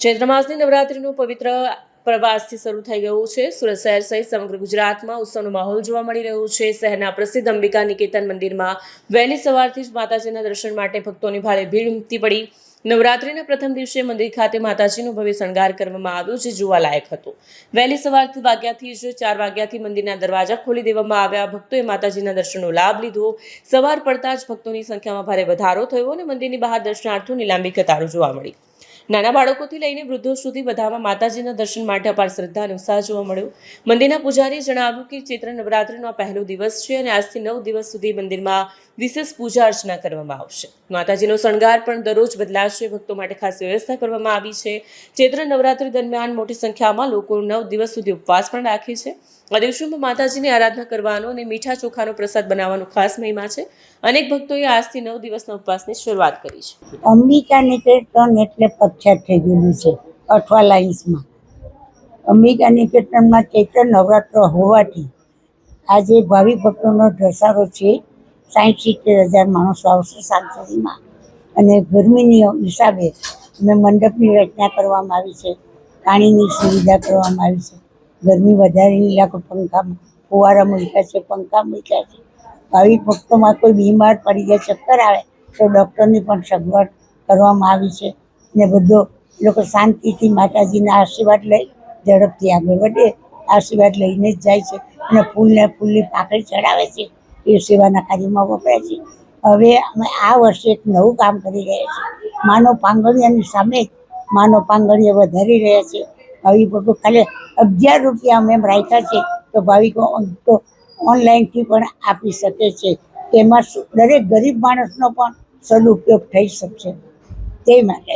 ચૈત્ર માસની નવરાત્રિનું પવિત્ર પ્રવાસથી શરૂ થઈ ગયું છે. સુરત શહેર સહિત સમગ્ર ગુજરાતમાં ઉત્સવનો માહોલ જોવા મળી રહ્યો છે. શહેરના પ્રસિદ્ધ અંબિકા નિકેતન મંદિરમાં વહેલી સવારથી જ માતાજીના દર્શન માટે ભક્તોની ભારે ભીડ ઉમટી પડી. નવરાત્રિના પ્રથમ દિવસે મંદિર ખાતે માતાજીનો ભવ્ય શણગાર કરવામાં આવ્યો, જે જોવાલાયક હતો. વહેલી સવારથી વાગ્યાથી જ 4 વાગ્યાથી મંદિરના દરવાજા ખોલી દેવામાં આવ્યા. ભક્તોએ માતાજીના દર્શનનો લાભ લીધો. સવાર પડતા જ ભક્તોની સંખ્યામાં ભારે વધારો થયો અને મંદિરની બહાર દર્શનાર્થીઓની લાંબી કતારો જોવા મળી. નાના બાળકોથી લઈને વૃદ્ધો સુધી બધામાં માતાજીના દર્શન માટે અપાર શ્રદ્ધા અને ઉત્સાહ જોવા મળ્યો. મંદિરના પૂજારીએ જણાવ્યું કે ચૈત્ર નવરાત્રિનો આ પહેલો દિવસ છે અને આજથી 9 દિવસ સુધી મંદિરમાં વિશેષ પૂજા અર્ચના કરવામાં આવશે. માતાજીનો શણગાર પણ દરરોજ બદલાશે. ભક્તો માટે ખાસ વ્યવસ્થા કરવામાં આવી છે. ચૈત્ર નવરાત્રિ દરમિયાન મોટી સંખ્યામાં લોકો 9 દિવસ સુધી ઉપવાસ પણ રાખે છે. આ દિવસોમાં માતાજીની આરાધના કરવાનો અને મીઠા ચોખાનો પ્રસાદ બનાવવાનો ખાસ મહિમા છે. અનેક ભક્તોએ આજથી 9 દિવસના ઉપવાસની શરૂઆત કરી છે. અંબિકા નિકેતન એટલે પ્રખ્યાત થઈ ગયેલું છે અઠવા લાઇન્સમાં. અંબિકા નિકેતનમાં ચૈત્ર નવરાત્ર હોવાથી આજે ભાવિ ભક્તોનો ધસારો છે. 60-70 હજાર માણસો આવશે સાંજ સુધીમાં. અને ગરમીની હિસાબે અમે મંડપની રચના કરવામાં આવી છે. પાણીની સુવિધા કરવામાં આવી છે. ગરમી વધારેની લાખો પંખા ફુવારા મૂક્યા છે, પંખા મૂક્યા છે. ભાવિ ભક્તોમાં કોઈ બીમાર પડી જાય, ચક્કર આવે તો ડૉક્ટરની પણ સગવડ કરવામાં આવી છે. ને બધો લોકો શાંતિથી માતાજીના આશીર્વાદ લઈ ઝડપથી આગળ વધે, આશીર્વાદ લઈને જ જાય છે. અને ફૂલની પાકડી ચડાવે છે, એ સેવાના કાર્યમાં વપરાય છે. હવે અમે આ વર્ષે એક નવું કામ કરી રહ્યા છીએ. માનવ પાંગળિયાની સામે જ માનવ પાંગળિયા વધારી રહ્યા છે. ભાવિકો ખાલી 11 રૂપિયા અમે રાખ્યા છે, તો ભાવિકો તો ઓનલાઈનથી પણ આપી શકે છે. તેમાં દરેક ગરીબ માણસનો પણ સદુપયોગ થઈ શકશે તે માટે.